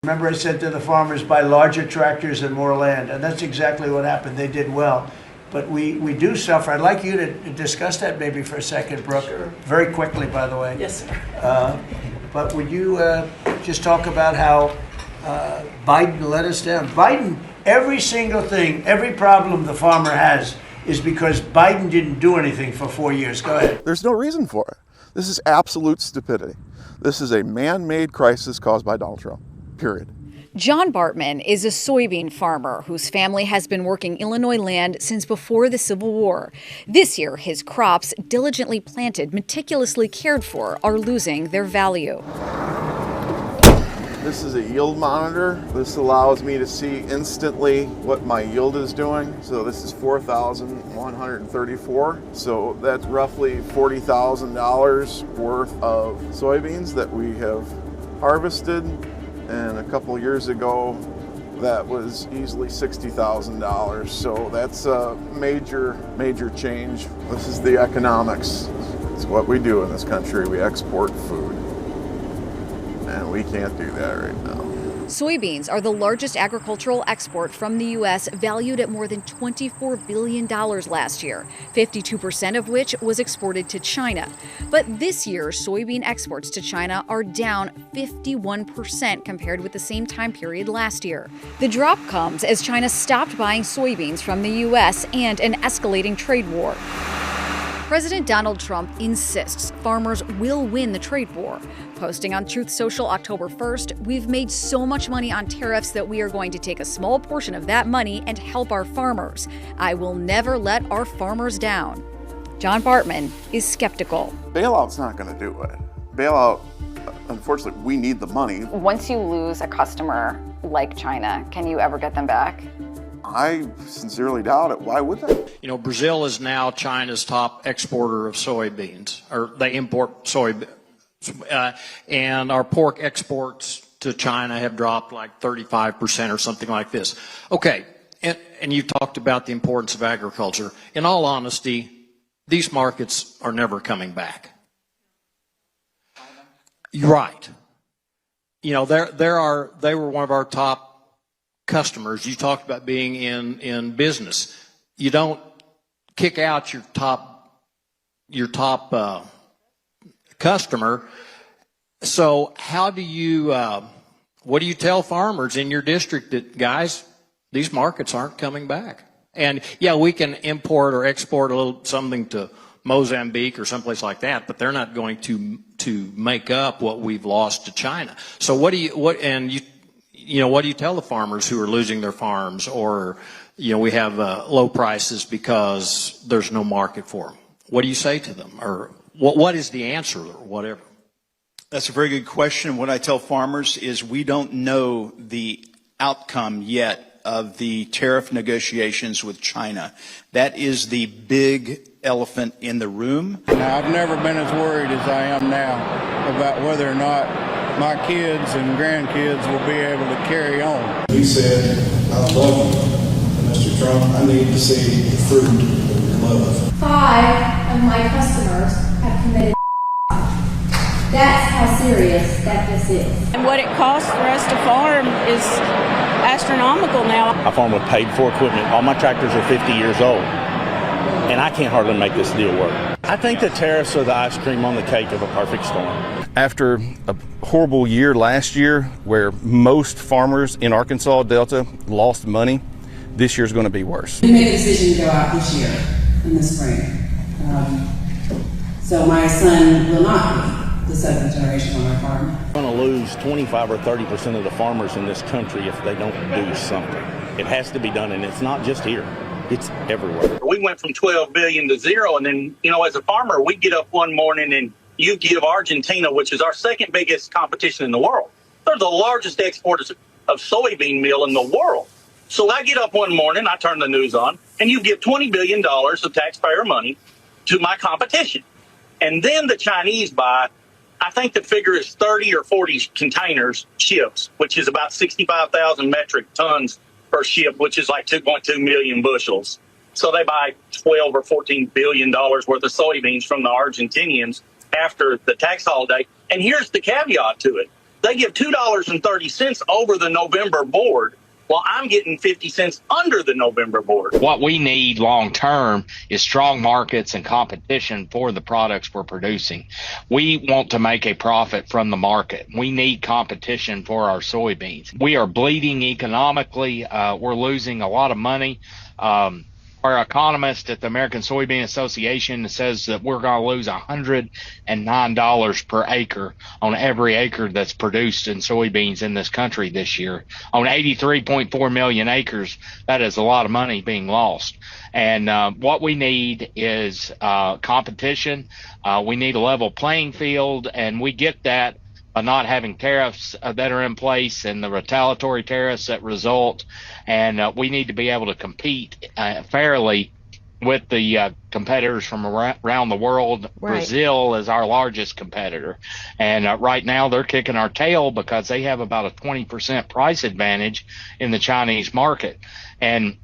Remember I said to the farmers, buy larger tractors and more land, and that's exactly what happened. They did well. But we do suffer. I'd like you to discuss that maybe for a second, Brooke. Sure. Very quickly, by the way. Yes, sir. But would you just talk about how Biden let us down? Biden, every single thing, every problem the farmer has is because Biden didn't do anything for 4 years. Go ahead. There's no reason for it. This is absolute stupidity. This is a man-made crisis caused by Donald Trump, period. John Bartman is a soybean farmer whose family has been working Illinois land since before the Civil War. This year, his crops, diligently planted, meticulously cared for, are losing their value. This is a yield monitor. This allows me to see instantly what my yield is doing. So this is 4,134. So that's roughly $40,000 worth of soybeans that we have harvested. And a couple years ago, that was easily $60,000. So that's a major change. This is the economics. It's what we do in this country. We export food. And we can't do that right now. Soybeans are the largest agricultural export from the U.S., valued at more than $24 billion last year, 52% of which was exported to China. But this year, soybean exports to China are down 51% compared with the same time period last year. The drop comes as China stopped buying soybeans from the U.S. and an escalating trade war. President Donald Trump insists farmers will win the trade war. Posting on Truth Social October 1st, "We've made so much money on tariffs that we are going to take a small portion of that money and help our farmers. I will never let our farmers down." John Bartman is skeptical. Bailout's not going to do it. Bailout, unfortunately, we need the money. Once you lose a customer like China, can you ever get them back? I sincerely doubt it. Why would they? You know, Brazil is now China's top exporter of soybeans, or they import soybeans. And our pork exports to China have dropped like 35% or something like this. Okay, and you talked about the importance of agriculture. In all honesty, these markets are never coming back. You're right. You know, they were one of our top customers. You talked about being in business. You don't kick out your top customer. So how do you what do you tell farmers in your district that, guys, these markets aren't coming back? And yeah, we can import or export a little something to Mozambique or someplace like that, but they're not going to make up what we've lost to China. So what do you tell the farmers who are losing their farms, or, you know, we have low prices because there's no market for them? What do you say to them, or what is the answer, or whatever? That's a very good question. What I tell farmers is we don't know the outcome yet of the tariff negotiations with China. That is the big elephant in the room. Now, I've never been as worried as I am now about whether or not my kids and grandkids will be able to carry on. He said, "I love you, Mr. Trump. I need to see the fruit of your love." 5 of my customers have committed. That's how serious that this is. And what it costs for us to farm is astronomical now. I farm with paid-for equipment. All my tractors are 50 years old, and I can't hardly make this deal work. I think the tariffs are the ice cream on the cake of a perfect storm. After a horrible year last year where most farmers in Arkansas Delta lost money, this year's going to be worse. We made a decision to go out this year in the spring. So my son will not be the seventh generation on our farm. We're going to lose 25 or 30% of the farmers in this country if they don't do something. It has to be done, and it's not just here. It's everywhere. We went from 12 billion to zero, and then, you know, as a farmer, we get up one morning and you give Argentina, which is our second biggest competition in the world. They're the largest exporters of soybean meal in the world. So I get up one morning, I turn the news on, and you give $20 billion of taxpayer money to my competition. And then the Chinese buy, I think the figure is 30 or 40 containers, ships, which is about 65,000 metric tons per ship, which is like 2.2 million bushels. So they buy 12 or 14 billion dollars worth of soybeans from the Argentinians after the tax holiday. And here's the caveat to it. They give $2.30 over the November board, while I'm getting 50 cents under the November board. What we need long term is strong markets and competition for the products we're producing. We want to make a profit from the market. We need competition for our soybeans. We are bleeding economically. We're losing a lot of money. Our economist at the American Soybean Association says that we're going to lose $109 per acre on every acre that's produced in soybeans in this country this year. On 83.4 million acres, that is a lot of money being lost. And what we need is competition. We need a level playing field, and we get that by not having tariffs that are in place and the retaliatory tariffs that result. And we need to be able to compete fairly with the competitors from around the world. Right. Brazil is our largest competitor. And right now they're kicking our tail because they have about a 20% price advantage in the Chinese market. And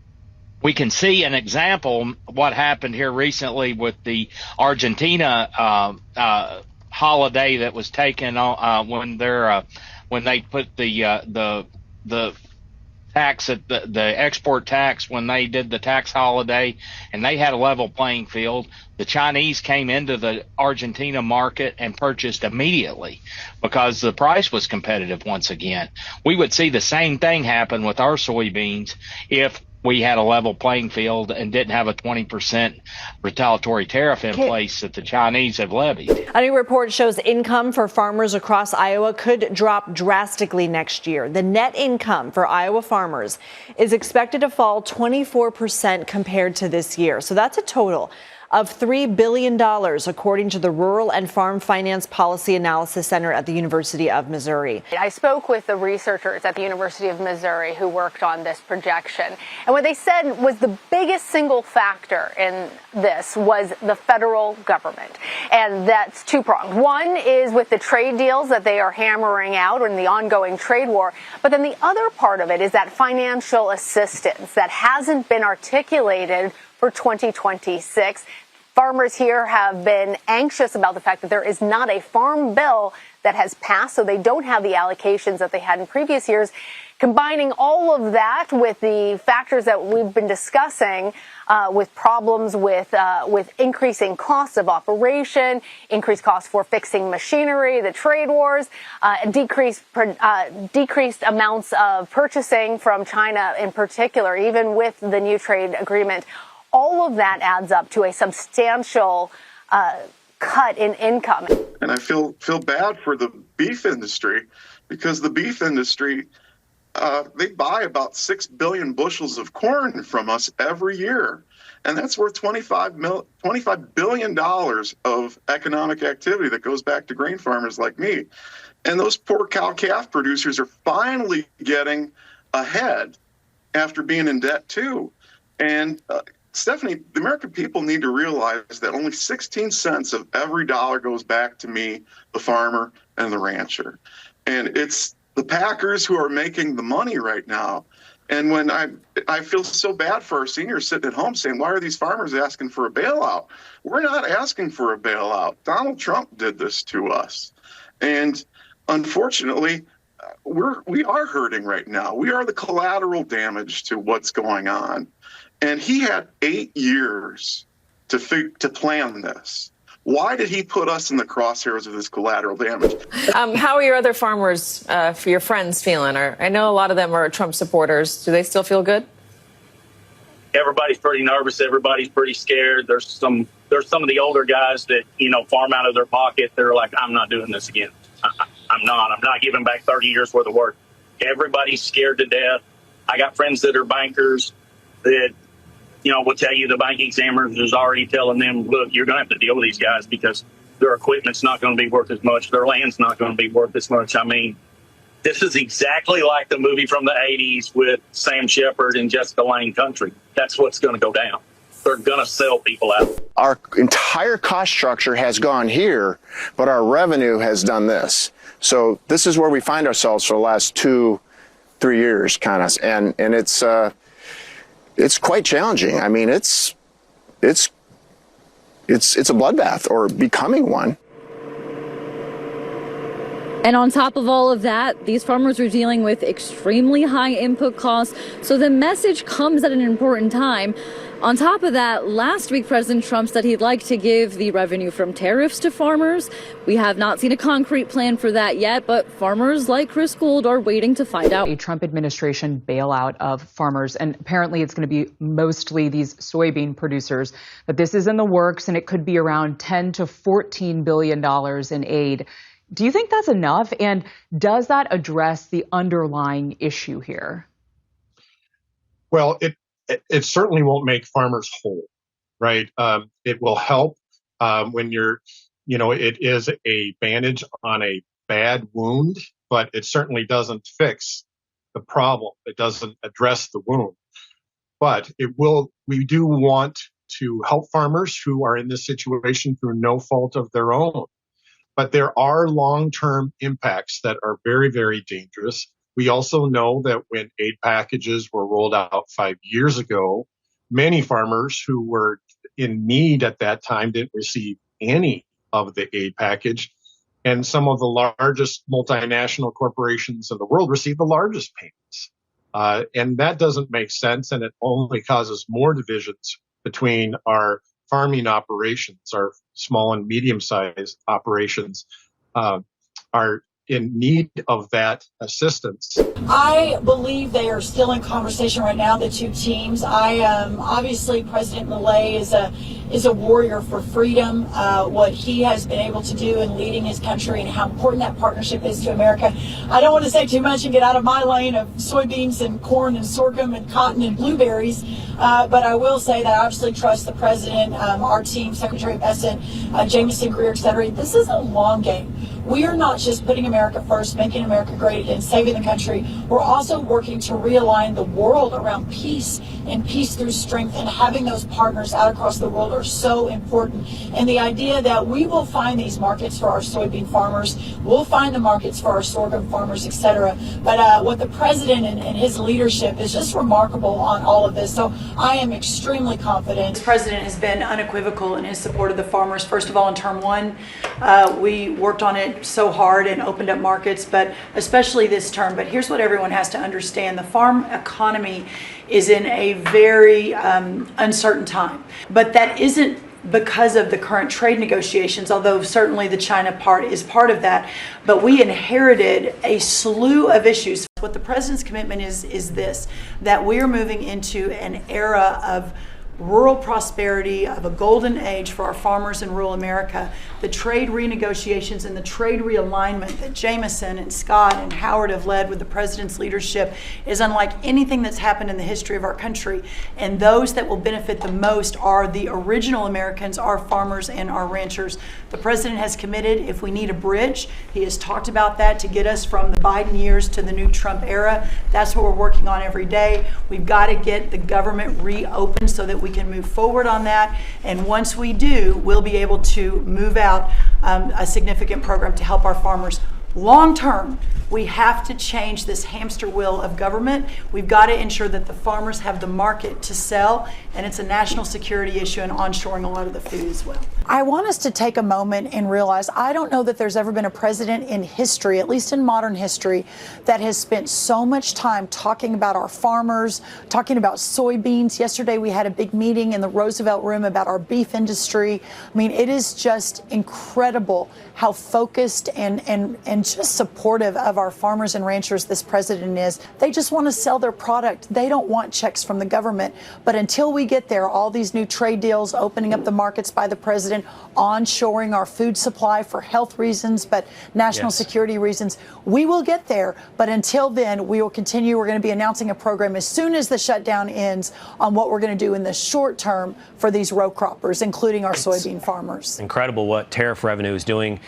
we can see an example what happened here recently with the Argentina holiday that was taken on when they put the tax at the export tax, when they did the tax holiday, and they had a level playing field. The Chinese came into the Argentina market and purchased immediately because the price was competitive once again. We would see the same thing happen with our soybeans if we had a level playing field and didn't have a 20% retaliatory tariff in place that the Chinese have levied. A new report shows income for farmers across Iowa could drop drastically next year. The net income for Iowa farmers is expected to fall 24% compared to this year. So that's a total of $3 billion, according to the Rural and Farm Finance Policy Analysis Center at the University of Missouri. I spoke with the researchers at the University of Missouri who worked on this projection. And what they said was the biggest single factor in this was the federal government. And that's two-pronged. One is with the trade deals that they are hammering out in the ongoing trade war. But then the other part of it is that financial assistance that hasn't been articulated for 2026. Farmers here have been anxious about the fact that there is not a farm bill that has passed, so they don't have the allocations that they had in previous years. Combining all of that with the factors that we've been discussing, with problems with increasing costs of operation, increased costs for fixing machinery, the trade wars, decreased amounts of purchasing from China in particular, even with the new trade agreement. All of that adds up to a substantial cut in income. And I feel bad for the beef industry, because the beef industry, they buy about 6 billion bushels of corn from us every year. And that's worth $25 billion of economic activity that goes back to grain farmers like me. And those poor cow-calf producers are finally getting ahead after being in debt too. And Stephanie, the American people need to realize that only 16 cents of every dollar goes back to me, the farmer, and the rancher. And it's the packers who are making the money right now. And when I feel so bad for our seniors sitting at home saying, why are these farmers asking for a bailout? We're not asking for a bailout. Donald Trump did this to us. And unfortunately, we are hurting right now. We are the collateral damage to what's going on. And he had 8 years to plan this. Why did he put us in the crosshairs of this collateral damage? How are your other farmers, for your friends, feeling? I know a lot of them are Trump supporters. Do they still feel good? Everybody's pretty nervous. Everybody's pretty scared. There's some of the older guys that, farm out of their pocket. They're like, I'm not doing this again. I'm not giving back 30 years worth of work. Everybody's scared to death. I got friends that are bankers that, will tell you the bank examiners is already telling them, look, you're going to have to deal with these guys because their equipment's not going to be worth as much. Their land's not going to be worth as much. I mean, this is exactly like the movie from the 80s with Sam Shepard and Jessica Lange Country. That's what's going to go down. They're going to sell people out. Our entire cost structure has gone here, but our revenue has done this. So this is where we find ourselves for the last 2-3 years, kind of, and it's quite challenging. I mean, it's a bloodbath, or becoming one. And on top of all of that, these farmers are dealing with extremely high input costs, so the message comes at an important time. On top of that, last week President Trump said he'd like to give the revenue from tariffs to farmers. We have not seen a concrete plan for that yet, but farmers like Chris Gould are waiting to find out. A Trump administration bailout of farmers, and apparently it's going to be mostly these soybean producers. But this is in the works, and it could be around $10 to $14 billion in aid. Do you think that's enough? And does that address the underlying issue here? Well, it certainly won't make farmers whole, right? It will help when it is a bandage on a bad wound, but it certainly doesn't fix the problem. It doesn't address the wound. But we do want to help farmers who are in this situation through no fault of their own. But there are long-term impacts that are very, very dangerous. We also know that when aid packages were rolled out 5 years ago, many farmers who were in need at that time didn't receive any of the aid package. And some of the largest multinational corporations in the world received the largest payments. And that doesn't make sense, and it only causes more divisions between our farming operations. Our small and medium-sized operations are in need of that assistance. I believe they are still in conversation right now, the two teams. Obviously President Milei is a warrior for freedom. What he has been able to do in leading his country and how important that partnership is to America. I don't want to say too much and get out of my lane of soybeans and corn and sorghum and cotton and blueberries, but I will say that I obviously trust the president, our team, Secretary Bessent, Jameson, Greer, etc. This is a long game. We are not just putting America first, making America great, and saving the country. We're also working to realign the world around peace and peace through strength, and having those partners out across the world are so important. And the idea that we will find these markets for our soybean farmers, we'll find the markets for our sorghum farmers, etc. But what the president and his leadership is just remarkable on all of this. So I am extremely confident. The president has been unequivocal in his support of the farmers. First of all, in term one, we worked on it so hard and opened up markets, but especially this term. But here's what everyone has to understand. The farm economy is in a very uncertain time. But that isn't because of the current trade negotiations, although certainly the China part is part of that. But we inherited a slew of issues. What the president's commitment is this, that we are moving into an era of rural prosperity, of a golden age for our farmers in rural America. The trade renegotiations and the trade realignment that Jameson and Scott and Howard have led with the president's leadership is unlike anything that's happened in the history of our country. And those that will benefit the most are the original Americans, our farmers and our ranchers. The president has committed, if we need a bridge, he has talked about that to get us from the Biden years to the new Trump era. That's what we're working on every day. We've got to get the government reopened so that we can move forward on that. And once we do, we'll be able to move out a significant program to help our farmers. Long term, we have to change this hamster wheel of government. We've got to ensure that the farmers have the market to sell, and it's a national security issue and onshoring a lot of the food as well. I want us to take a moment and realize I don't know that there's ever been a president in history, at least in modern history, that has spent so much time talking about our farmers, talking about soybeans. Yesterday we had a big meeting in the Roosevelt Room about our beef industry. I mean, it is just incredible how focused and just supportive of our farmers and ranchers this president is. They just want to sell their product. They don't want checks from the government. But until we get there, all these new trade deals, opening up the markets by the president, onshoring our food supply for health reasons, but national security reasons, we will get there. But until then, we will continue. We're going to be announcing a program as soon as the shutdown ends on what we're going to do in the short term for these row croppers, including our soybean farmers. Incredible what tariff revenue is doing.